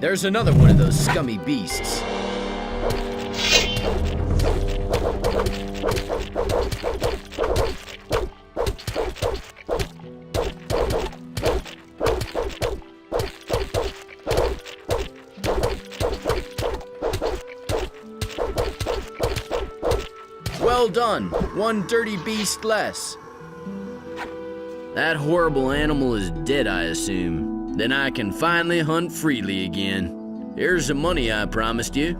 There's another one of those scummy beasts. Well done. One dirty beast less. That horrible animal is dead, I assume. Then I can finally hunt freely again. Here's the money I promised you.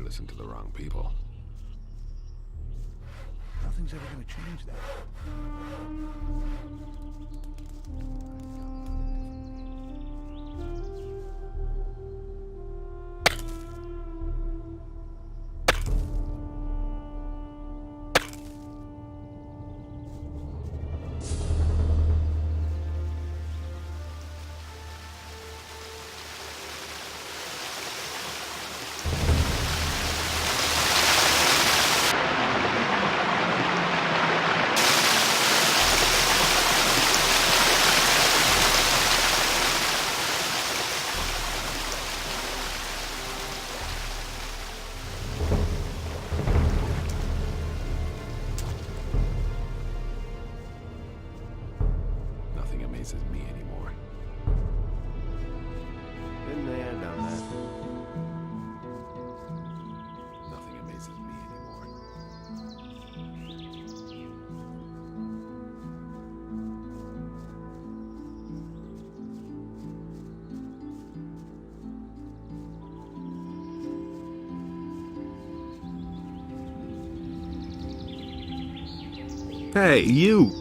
Listen to the wrong people. Nothing's ever gonna change that. Nothing amazes me anymore. Been there, done that. Nothing amazes me anymore. Hey, you!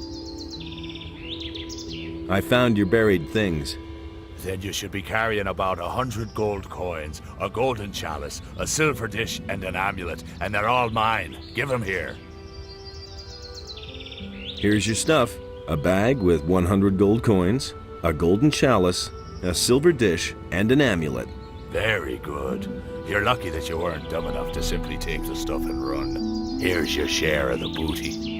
I found your buried things. Then you should be carrying about 100 gold coins, a golden chalice, a silver dish, and an amulet, and they're all mine. Give them here. Here's your stuff. A bag with 100 gold coins, a golden chalice, a silver dish, and an amulet. Very good. You're lucky that you weren't dumb enough to simply take the stuff and run. Here's your share of the booty.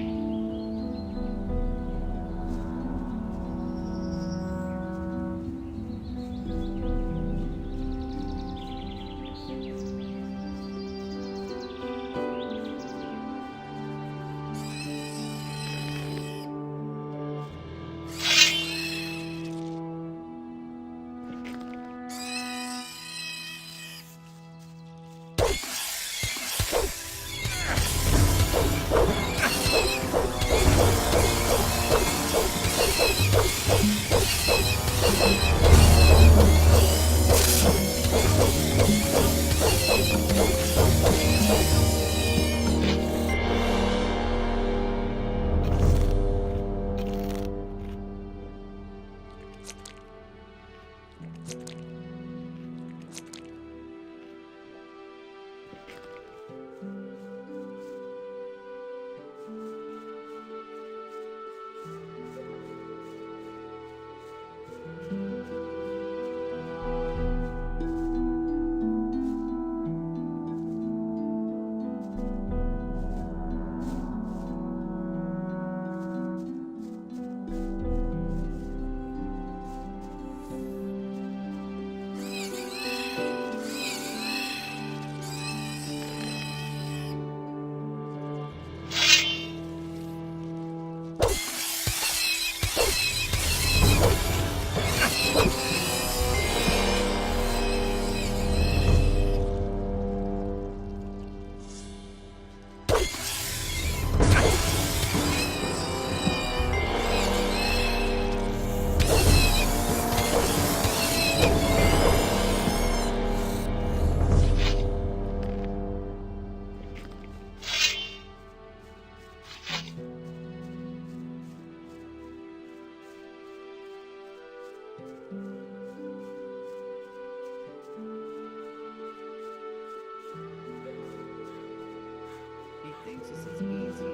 thinks it's as easy as that.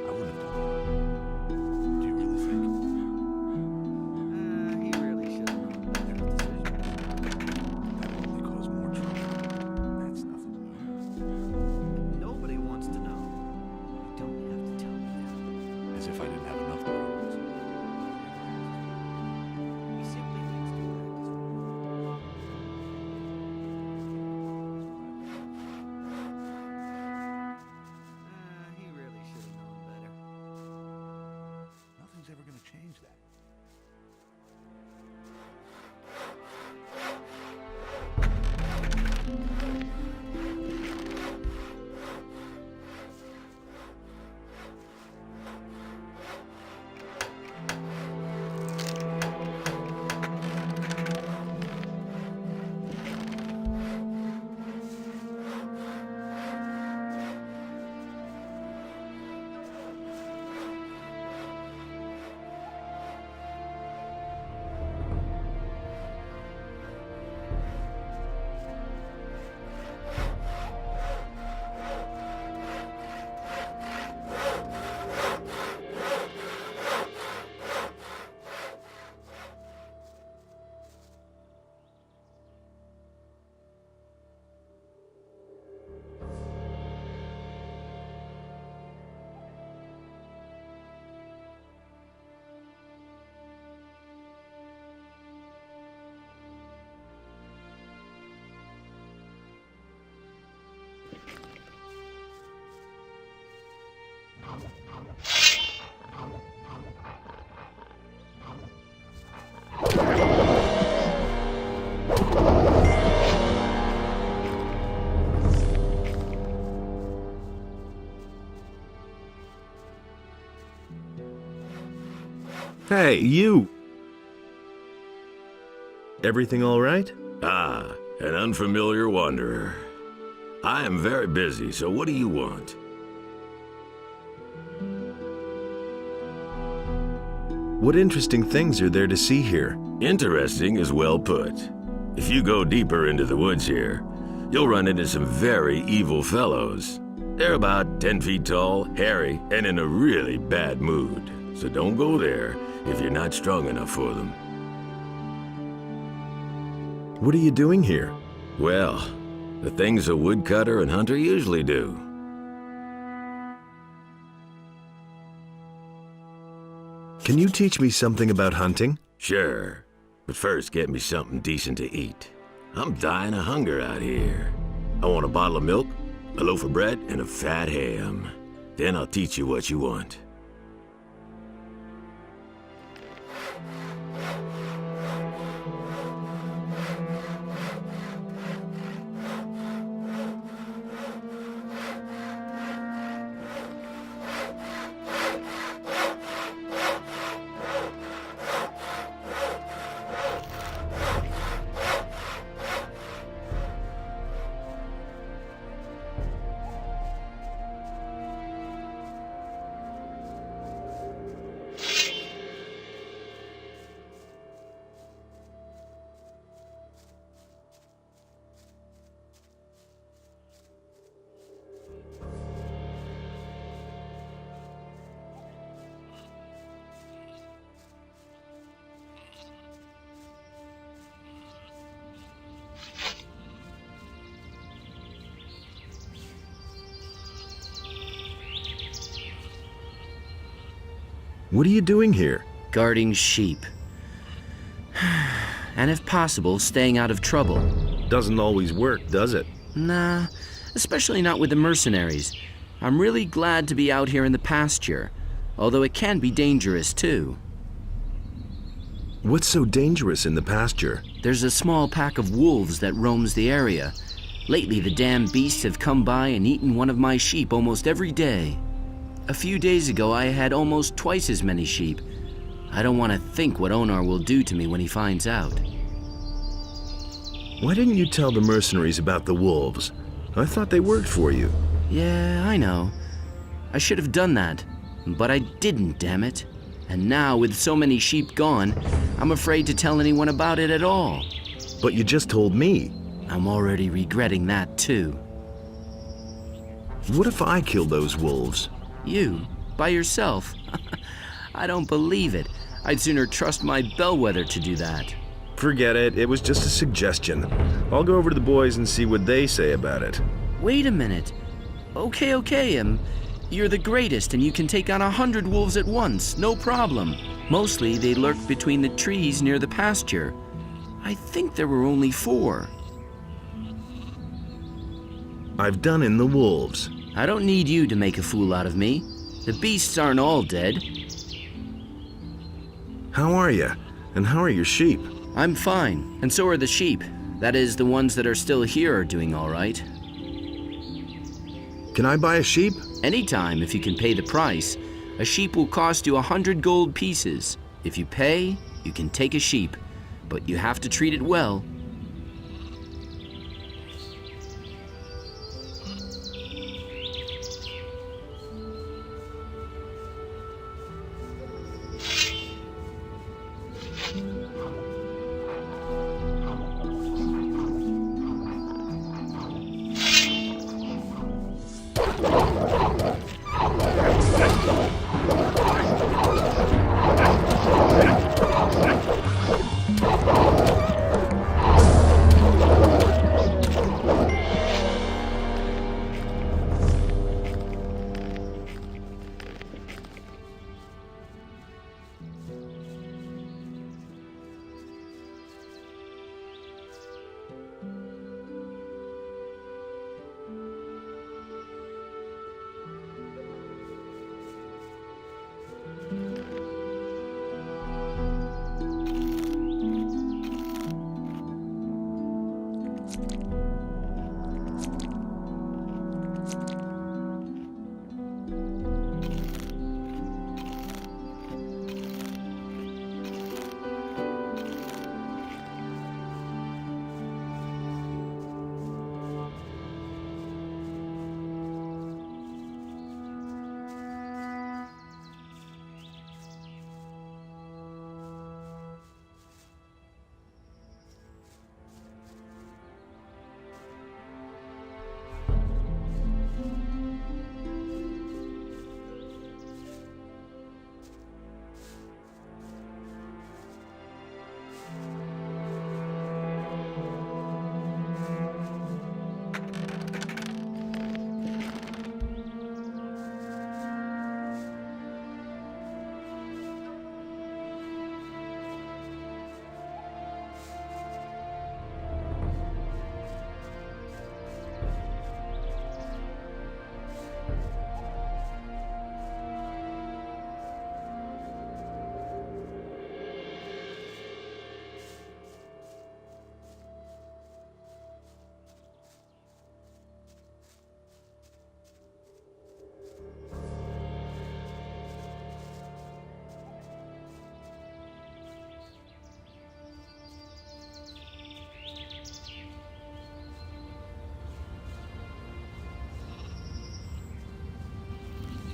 I wouldn't have done that. Do you really think? He really should have known better decision. That will only cause more trouble. That's nothing new. Nobody wants to know. You don't have to tell me that. As if I didn't have enough problems. He simply needs to practice. He really should have known better. Nothing's ever gonna change that. Hey, you! Everything all right? Ah, an unfamiliar wanderer. I am very busy, so what do you want? What interesting things are there to see here? Interesting is well put. If you go deeper into the woods here, you'll run into some very evil fellows. They're about 10 feet tall, hairy, and in a really bad mood. So don't go there if you're not strong enough for them. What are you doing here? Well, the things a woodcutter and hunter usually do. Can you teach me something about hunting? Sure, but first get me something decent to eat. I'm dying of hunger out here. I want a bottle of milk, a loaf of bread, and a fat ham. Then I'll teach you what you want. What are you doing here? Guarding sheep. And if possible, staying out of trouble. Doesn't always work, does it? Nah, especially not with the mercenaries. I'm really glad to be out here in the pasture, although it can be dangerous too. What's so dangerous in the pasture? There's a small pack of wolves that roams the area. Lately, the damn beasts have come by and eaten one of my sheep almost every day. A few days ago, I had almost twice as many sheep. I don't want to think what Onar will do to me when he finds out. Why didn't you tell the mercenaries about the wolves? I thought they worked for you. Yeah, I know. I should have done that, but I didn't, damn it. And now, with so many sheep gone, I'm afraid to tell anyone about it at all. But you just told me. I'm already regretting that, too. What if I killed those wolves? You? By yourself? I don't believe it. I'd sooner trust my bellwether to do that. Forget it. It was just a suggestion. I'll go over to the boys and see what they say about it. Wait a minute. Okay, you're the greatest and you can take on 100 wolves at once, no problem. Mostly they lurk between the trees near the pasture. I think there were only 4. I've done in the wolves. I don't need you to make a fool out of me. The beasts aren't all dead. How are you? And how are your sheep? I'm fine, and so are the sheep. That is, the ones that are still here are doing all right. Can I buy a sheep? Anytime, if you can pay the price. A sheep will cost you 100 gold pieces. If you pay, you can take a sheep, but you have to treat it well.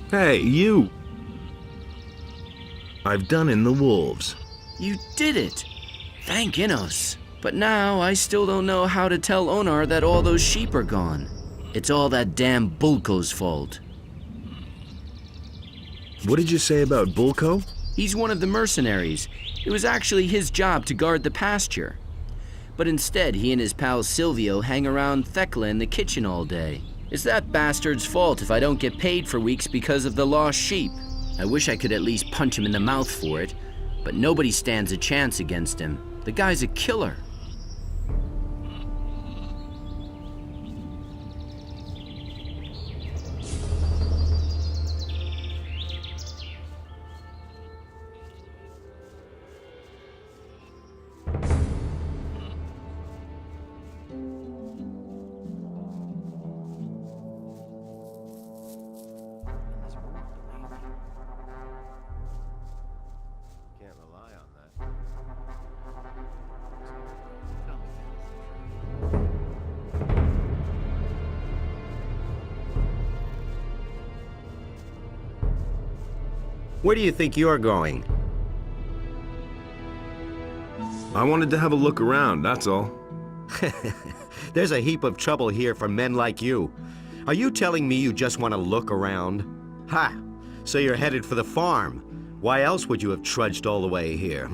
Hey, you! I've done in the wolves. You did it! Thank Innos. But now I still don't know how to tell Onar that all those sheep are gone. It's all that damn Bulko's fault. What did you say about Bulko? He's one of the mercenaries. It was actually his job to guard the pasture. But instead, he and his pal Silvio hang around Thekla in the kitchen all day. It's that bastard's fault if I don't get paid for weeks because of the lost sheep. I wish I could at least punch him in the mouth for it, but nobody stands a chance against him. The guy's a killer. Can't rely on that. Where do you think you're going? I wanted to have a look around, that's all. There's a heap of trouble here for men like you. Are you telling me you just want to look around? Ha! So you're headed for the farm. Why else would you have trudged all the way here,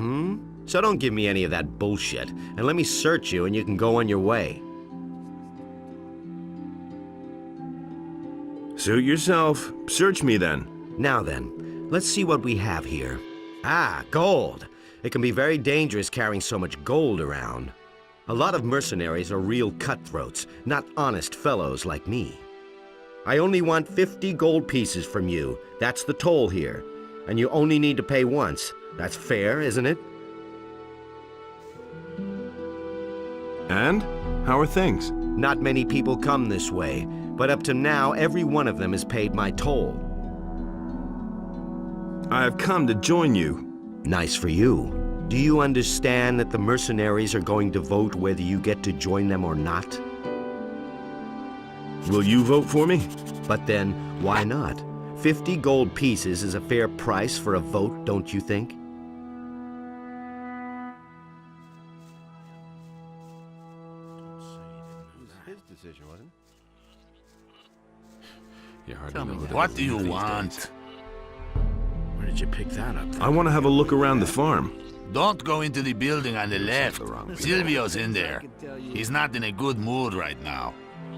So don't give me any of that bullshit, and let me search you and you can go on your way. Suit yourself. Search me then. Now then, let's see what we have here. Ah, gold! It can be very dangerous carrying so much gold around. A lot of mercenaries are real cutthroats, not honest fellows like me. I only want 50 gold pieces from you. That's the toll here. And you only need to pay once. That's fair, isn't it? And? How are things? Not many people come this way, but up to now, every one of them has paid my toll. I have come to join you. Nice for you. Do you understand that the mercenaries are going to vote whether you get to join them or not? Will you vote for me? But then, why not? 50 gold pieces is a fair price for a vote, don't you think? His decision, wasn't What do you want? Where did you pick that up from? I want to have a look around the farm. Don't go into the building on the left. Silvio's in there. He's not in a good mood right now.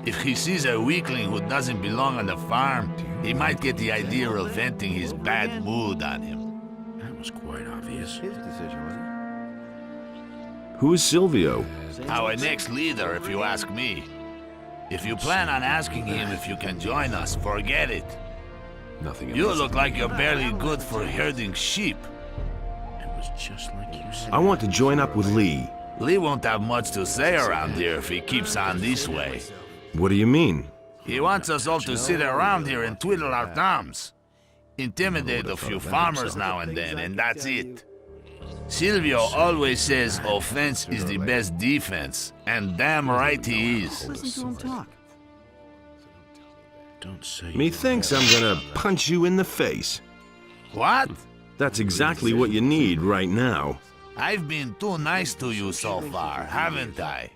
If he sees a weakling who doesn't belong on the farm, he might get the idea of venting his bad mood on him. That was quite obvious. his decision, wasn't Who is Silvio? Our next leader, if you ask me. If you plan on asking him if you can join us, forget it. You look like you're barely good for herding sheep. It was just like you said. I want to join up with Lee. Lee won't have much to say around here if he keeps on this way. What do you mean? He wants us all to sit around here and twiddle our thumbs. Intimidate a few farmers now and then, and that's it. Silvio always says offense is the best defense, and damn right he is. Listen to him talk. Don't say. Methinks I'm gonna punch you in the face. What? That's exactly what you need right now. I've been too nice to you so far, haven't I?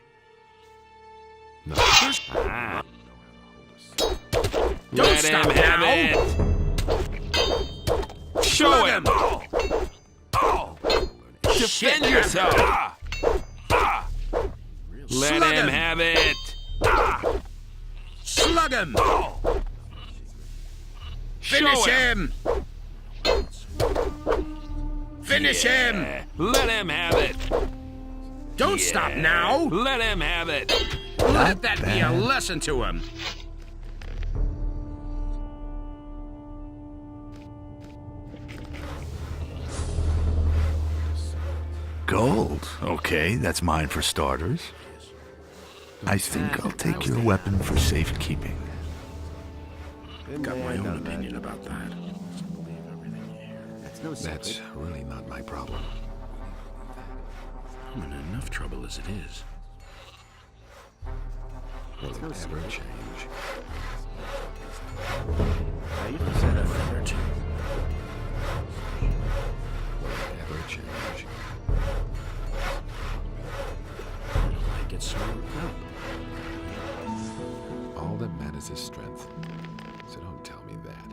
Don't stop now! Show him! Defend yourself! Let him have it! Slug him! Finish him! Finish him! Let him have it. Don't stop now! Let him have it. Let that be a lesson to him! Gold. Okay, that's mine for starters. I think I'll take your weapon for safekeeping. I've got my own opinion about that. That's no secret. That's really not my problem. I'm in enough trouble as it is. Will it ever change? I even said a thing or two. Will it ever change? I get so worked up. All that matters is strength. So don't tell me that.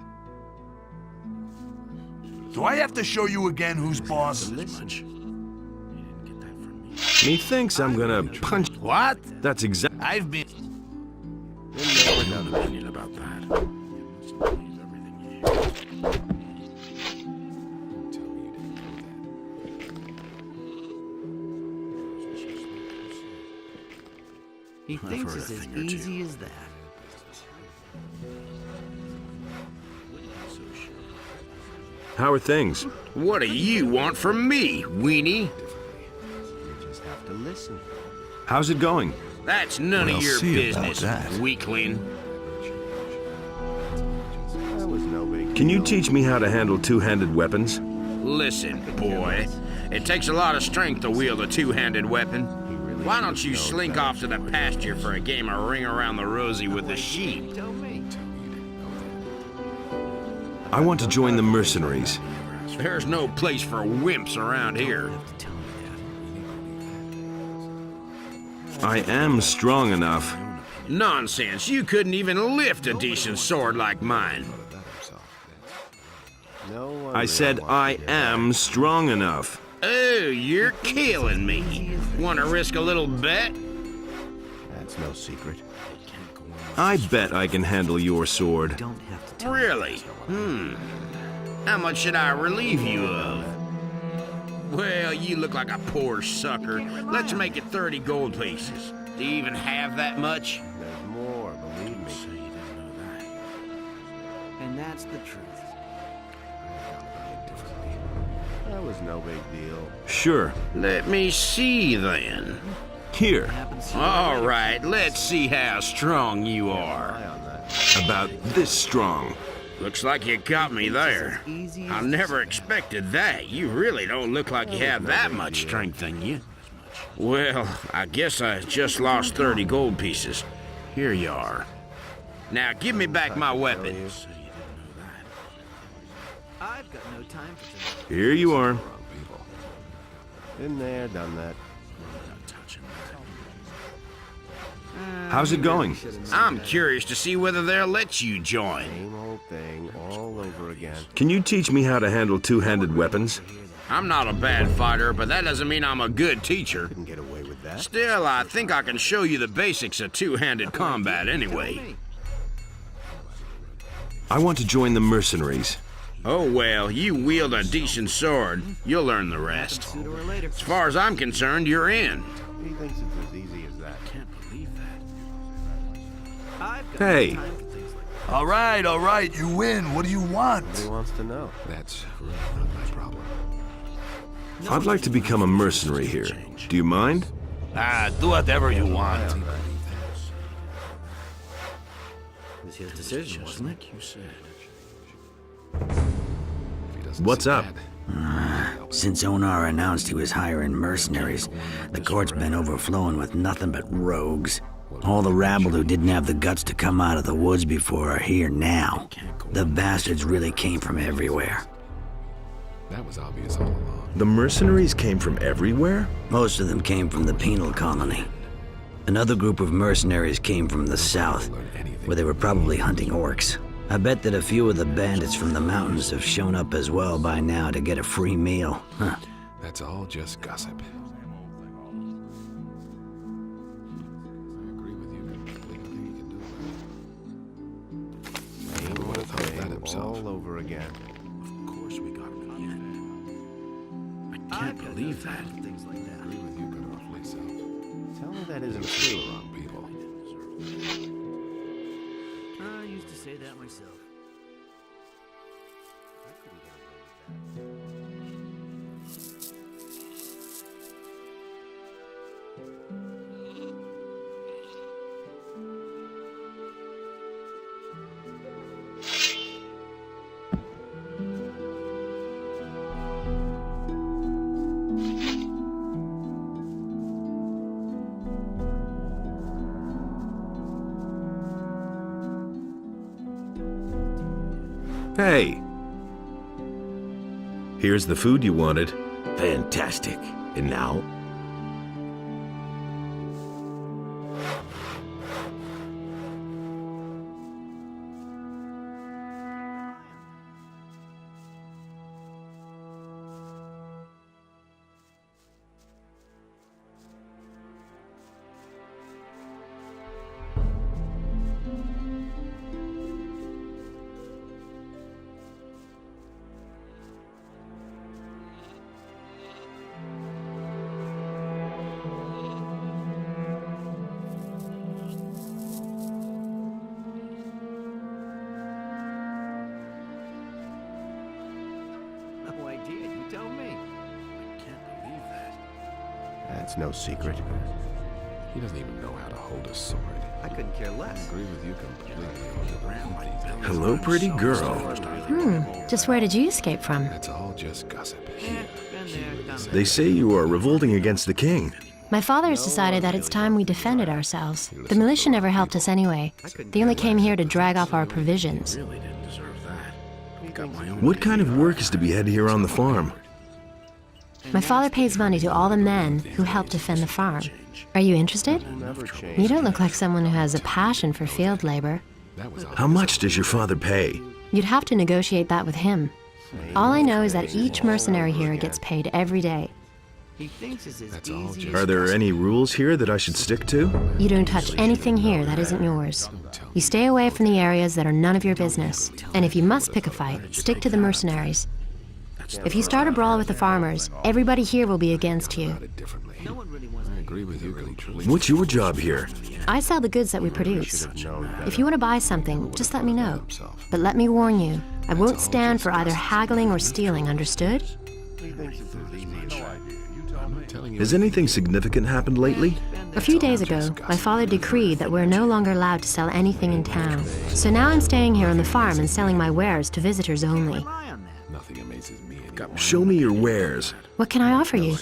Do I have to show you again who's boss? This much. You didn't get that from me. Methinks I'm gonna punch. What? That's exactly. I've been... I have an opinion about that. You must believe everything you hear. Don't tell me you didn't know that. He I've thinks heard it's a as thing or two. easy as that. How are things? What do you want from me, weenie? You just have to listen. How's it going? That's none We'll of your see about business, that. weakling. That was no big Can you deal. teach me how to handle two-handed weapons? Listen, boy. It takes a lot of strength to wield a two-handed weapon. Why don't you slink off to the pasture for a game of ring around the rosy with the sheep? Tell me. I want to join the mercenaries. There's no place for wimps around here. You have to tell me that. I am strong enough. Nonsense. You couldn't even lift a decent sword like mine. I said I am strong enough. Oh, you're killing me. Want to risk a little bet? That's no secret. I bet I can handle your sword. Don't have to tell me. Really? How much should I relieve you of? Well, you look like a poor sucker. Let's make it 30 gold pieces. Do you even have that much? There's more, believe me. And that's the truth. That was no big deal. Sure. Let me see then. Here. All right, let's see how strong you are. Eye on that. About this strong. Looks like you got me there. I never expected that. You really don't look like you have that much strength in you. Well, I guess I just lost 30 gold pieces. Here you are. Now give me back my weapon. I've got no time for Here you are. Been there, done that. How's it going? I'm curious to see whether they'll let you join. Same old thing all over again. Can you teach me how to handle two-handed weapons? I'm not a bad fighter, but that doesn't mean I'm a good teacher. Couldn't get away with that. Still, I think I can show you the basics of two-handed combat anyway. I want to join the mercenaries. Oh well, you wield a decent sword. You'll learn the rest. sooner or later. As far as I'm concerned, you're in. He thinks it's as easy as that. Can't believe that. I've got Hey. no time for things like that. All right, you win. What do you want? He wants to know. That's not my problem. I'd like to become a mercenary here. Do you mind? Do whatever you want. It was his decision, wasn't it? You said. What's up? Since Onar announced he was hiring mercenaries, the court's been overflowing with nothing but rogues. All the rabble who didn't have the guts to come out of the woods before are here now. The bastards really came from everywhere. That was obvious all along. The mercenaries came from everywhere? Most of them came from the penal colony. Another group of mercenaries came from the south, where they were probably hunting orcs. I bet that a few of the bandits from the mountains have shown up as well by now to get a free meal. Huh. That's all just gossip. I agree with you completely. You can do it. Same would have thought that thing himself. all over again. Of course we got him again. I I've can't got believe no that. time for things like that. Agree with you good awfully self. Tell me that isn't true. Wrong people. I used to say that myself. I couldn't get away with that. Hey. Here's the food you wanted. Fantastic. And now? No idea. You tell me. Can't believe that. That's no secret. He doesn't even know how to hold a sword. I couldn't care less. Agree with you completely. Hello, pretty girl. Just where did you escape from? That's all just gossip. Been there, done that. They say you are revolting against the king. My father has decided that it's time we defended ourselves. The militia never helped us anyway. They only came here to drag off our provisions. Really didn't deserve that. I've got my own. What kind of work is to be had here on the farm? My father pays money to all the men who help defend the farm. Are you interested? You don't look like someone who has a passion for field labor. How much does your father pay? You'd have to negotiate that with him. All I know is that each mercenary here gets paid every day. He thinks it's as easy Are there any rules here that I should stick to? You don't touch anything here that isn't yours. You stay away from the areas that are none of your business. And if you must pick a fight, stick to the mercenaries. If you start a brawl with the farmers, everybody here will be against you. No one really wants to agree with you completely. What's your job here? I sell the goods that we produce. If you want to buy something, just let me know. But let me warn you, I won't stand for either haggling or stealing, understood? Has anything significant happened lately? A few days ago, my father decreed that we're no longer allowed to sell anything in town. So now I'm staying here on the farm and selling my wares to visitors only. Rely on that. Nothing amazes me anymore. Show me your wares. What can I offer you?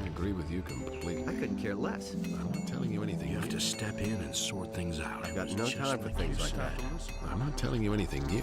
I agree with you completely. I couldn't care less. I'm not telling you anything. You have to step in and sort things out. I've got no time for things like that. I'm not telling you anything new.